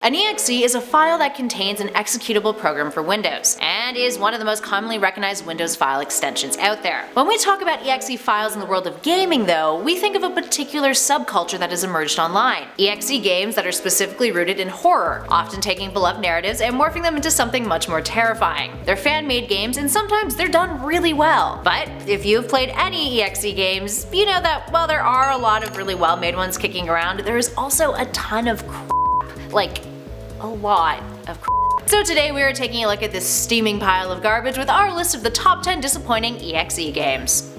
An exe is a file that contains an executable program for Windows, and is one of the most commonly recognized Windows file extensions out there. When we talk about exe files in the world of gaming though, we think of a particular subculture that has emerged online. Exe games that are specifically rooted in horror, often taking beloved narratives and morphing them into something much more terrifying. They're fan-made games and sometimes they're done really well. But if you've played any exe games, you know that while there are a lot of really well-made ones kicking around, there is also a ton of crap. Like, a lot of crap. So today we are taking a look at this steaming pile of garbage with our list of the top 10 disappointing exe games.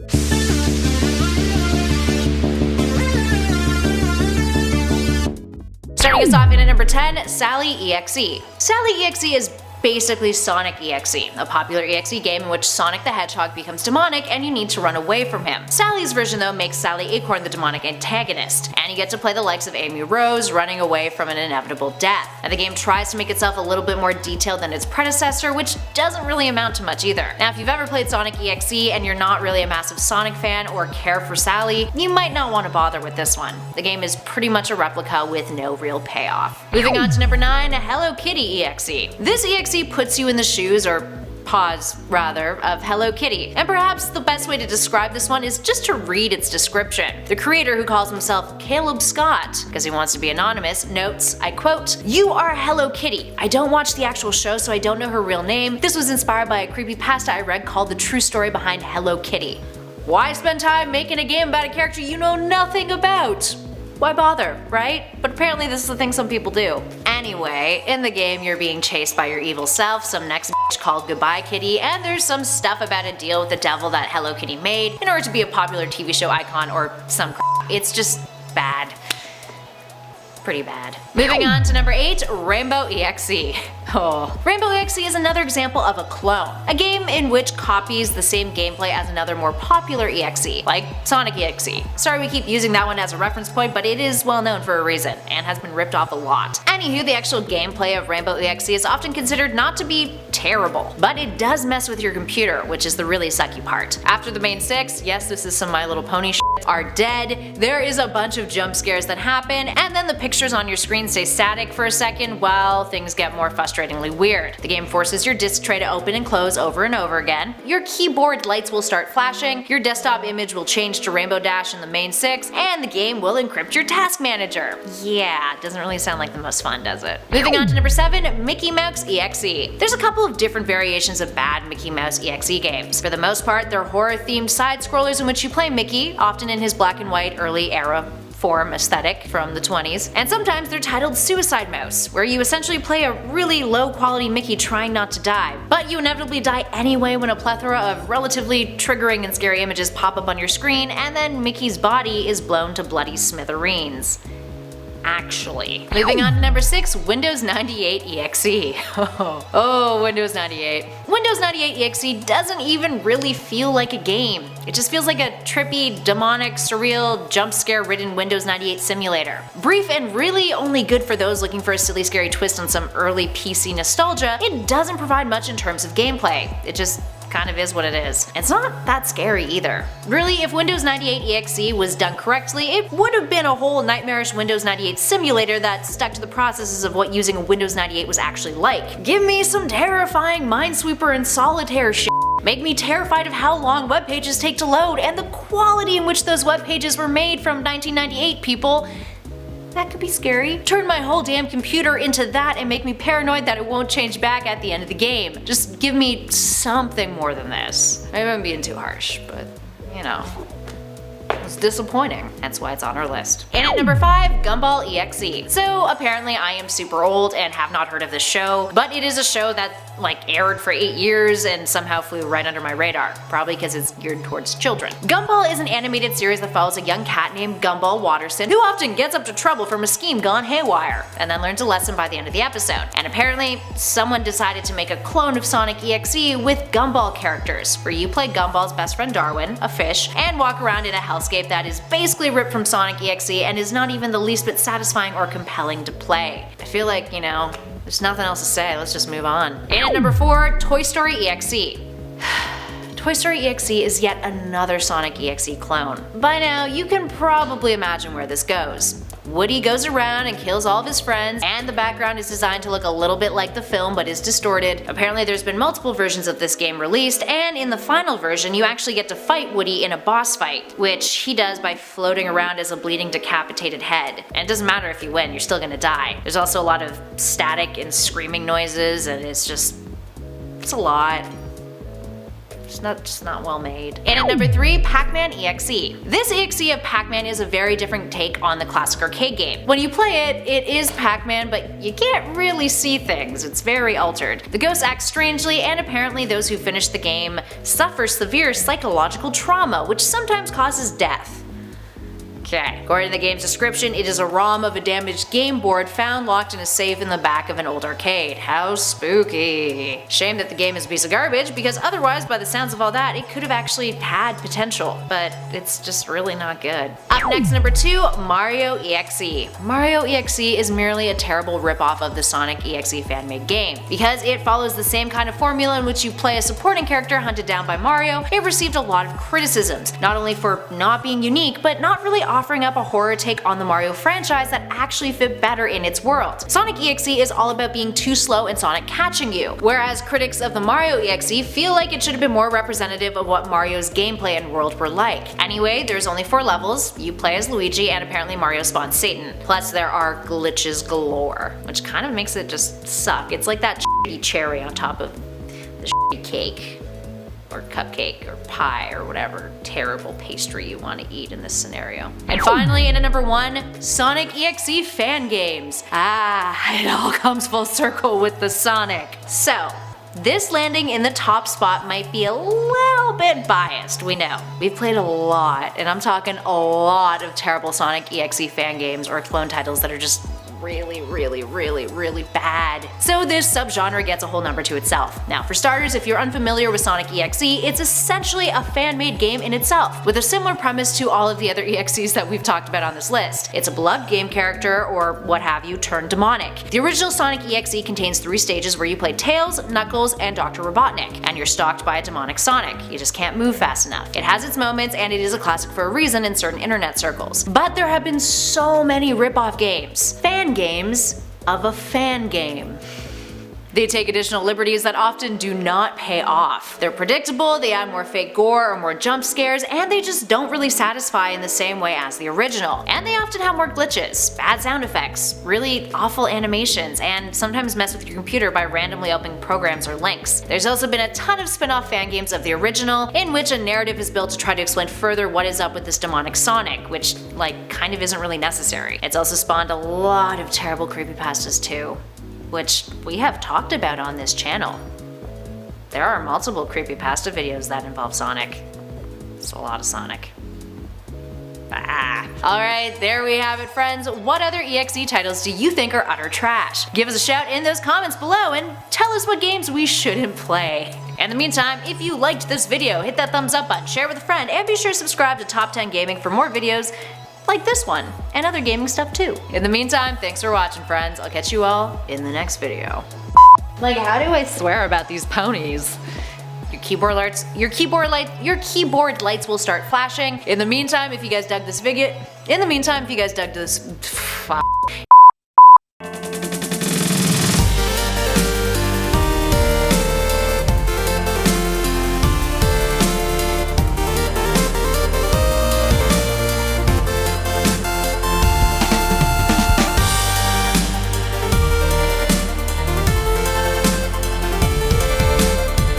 Starting us off in at number 10, Sallyexe. Sallyexe is basically Sonic Exe, a popular exe game in which Sonic the Hedgehog becomes demonic and you need to run away from him. Sally's version though makes Sally Acorn the demonic antagonist, and you get to play the likes of Amy Rose running away from an inevitable death. And the game tries to make itself a little bit more detailed than its predecessor, which doesn't really amount to much either. Now if you've ever played Sonic Exe and you're not really a massive Sonic fan or care for Sally, you might not want to bother with this one. The game is pretty much a replica with no real payoff. Moving on to number 9, Hello Kitty Exe. This exe puts you in the shoes, or paws rather, of Hello Kitty, and perhaps the best way to describe this one is just to read its description. The creator, who calls himself Caleb Scott, because he wants to be anonymous, notes, I quote, "You are Hello Kitty. I don't watch the actual show so I don't know her real name. This was inspired by a creepypasta I read called The True Story Behind Hello Kitty." Why spend time making a game about a character you know nothing about? Why bother, right? But apparently this is the thing some people do. Anyway, in the game you're being chased by your evil self, some next bitch called Goodbye Kitty, and there's some stuff about a deal with the devil that Hello Kitty made in order to be a popular TV show icon or some crap. It's just bad. Pretty bad. Moving on to number 8, Rainbowexe. Oh. Rainbowexe is another example of a clone. A game in which copies the same gameplay as another more popular exe, like Sonic Exe. Sorry we keep using that one as a reference point, but it is well known for a reason, and has been ripped off a lot. Anywho, the actual gameplay of Rainbowexe is often considered not to be terrible, but it does mess with your computer, which is the really sucky part. After the main 6, yes this is some My Little Pony shit, are dead, there is a bunch of jump scares that happen, and then the pictures on your screen stay static for a second while things get more frustratingly weird. The game forces your disk tray to open and close over and over again, your keyboard lights will start flashing, your desktop image will change to Rainbow Dash in the main 6, and the game will encrypt your task manager. Yeah, doesn't really sound like the most fun, does it? Moving on to number 7, Mickey Mouse Exe. There's a couple of different variations of bad Mickey Mouse Exe games. For the most part, they're horror-themed side-scrollers in which you play Mickey, often in his black and white early era form aesthetic from the 20s, and sometimes they're titled Suicide Mouse, where you essentially play a really low quality Mickey trying not to die, but you inevitably die anyway when a plethora of relatively triggering and scary images pop up on your screen, and then Mickey's body is blown to bloody smithereens. Actually. Moving on to number 6, Windows 98 Exe. Oh, Windows 98. Windows 98 Exe doesn't even really feel like a game. It just feels like a trippy, demonic, surreal, jump scare ridden Windows 98 simulator. Brief and really only good for those looking for a silly scary twist on some early PC nostalgia, it doesn't provide much in terms of gameplay. It just kind of is what it is. It's not that scary either. Really, if Windows 98 Exe was done correctly, it would have been a whole nightmarish Windows 98 simulator that stuck to the processes of what using a Windows 98 was actually like. Give me some terrifying Minesweeper and Solitaire shit. Make me terrified of how long web pages take to load and the quality in which those web pages were made from 1998, people. That could be scary. Turn my whole damn computer into that and make me paranoid that it won't change back at the end of the game. Just give me something more than this. Maybe I'm being too harsh, but you know. It's disappointing. That's why it's on our list. And at number 5, Gumball Exe. So apparently I am super old and have not heard of this show, but it is a show that aired for 8 years and somehow flew right under my radar, probably because it's geared towards children. Gumball is an animated series that follows a young cat named Gumball Watterson who often gets up to trouble from a scheme gone haywire, and then learns a lesson by the end of the episode. And apparently someone decided to make a clone of Sonic Exe with Gumball characters, where you play Gumball's best friend Darwin, a fish, and walk around in a hellscape that is basically ripped from Sonic Exe and is not even the least bit satisfying or compelling to play. I feel like, you know, there's nothing else to say, let's just move on. And at number 4, Toy Story Exe. Toy Story Exe is yet another Sonic Exe clone. By now, you can probably imagine where this goes. Woody goes around and kills all of his friends, and the background is designed to look a little bit like the film but is distorted. Apparently there's been multiple versions of this game released, and in the final version you actually get to fight Woody in a boss fight, which he does by floating around as a bleeding decapitated head. And it doesn't matter if you win, you're still gonna die. There's also a lot of static and screaming noises, and it's a lot. Just not well made. And at number 3, PacMan Exe. This EXE of Pac-Man is a very different take on the classic arcade game. When you play it, it is Pac-Man, but you can't really see things. It's very altered. The ghosts act strangely, and apparently those who finish the game suffer severe psychological trauma, which sometimes causes death. Okay. According to the game's description, it is a ROM of a damaged game board found locked in a safe in the back of an old arcade. How spooky. Shame that the game is a piece of garbage, because otherwise, by the sounds of all that, it could have actually had potential, but it's just really not good. Up next, number 2, Mario.exe. Mario.exe is merely a terrible ripoff of the Sonic EXE fan-made game. Because it follows the same kind of formula in which you play a supporting character hunted down by Mario, it received a lot of criticisms, not only for not being unique, but not really offering up a horror take on the Mario franchise that actually fit better in its world. Sonic EXE is all about being too slow and Sonic catching you, whereas critics of the Mario EXE feel like it should have been more representative of what Mario's gameplay and world were like. Anyway, there's only 4 levels, you play as Luigi, and apparently Mario spawns Satan. Plus there are glitches galore, which kind of makes it just suck. It's like that shitty cherry on top of the shitty cake, or cupcake, or pie, or whatever terrible pastry you want to eat in this scenario. And finally, in at number 1, Sonic EXE fan games. It all comes full circle with the Sonic. So, this landing in the top spot might be a little bit biased, we know. We've played a lot, and I'm talking a lot of terrible Sonic EXE fan games or clone titles that are just really bad. So this subgenre gets a whole number to itself. Now for starters, if you're unfamiliar with Sonic EXE, it's essentially a fan-made game in itself, with a similar premise to all of the other EXEs that we've talked about on this list. It's a beloved game character, or what have you, turned demonic. The original Sonic EXE contains 3 stages where you play Tails, Knuckles, and Dr. Robotnik, and you're stalked by a demonic Sonic. You just can't move fast enough. It has its moments, and it is a classic for a reason in certain internet circles. But there have been so many rip-off games. Fan games of a fan game. They take additional liberties that often do not pay off. They're predictable, they add more fake gore or more jump scares, and they just don't really satisfy in the same way as the original. And they often have more glitches, bad sound effects, really awful animations, and sometimes mess with your computer by randomly opening programs or links. There's also been a ton of spin-off fan games of the original, in which a narrative is built to try to explain further what is up with this demonic Sonic, which kind of isn't really necessary. It's also spawned a lot of terrible creepypastas too, which we have talked about on this channel. There are multiple creepypasta videos that involve Sonic. It's a lot of Sonic. Alright, there we have it, friends. What other EXE titles do you think are utter trash? Give us a shout in those comments below and tell us what games we shouldn't play. In the meantime, if you liked this video, hit that thumbs up button, share with a friend, and be sure to subscribe to Top 10 Gaming for more videos like this one, and other gaming stuff too. In the meantime, thanks for watching, friends. I'll catch you all in the next video. How do I swear about these ponies? Your keyboard lights will start flashing. In the meantime, if you guys dug this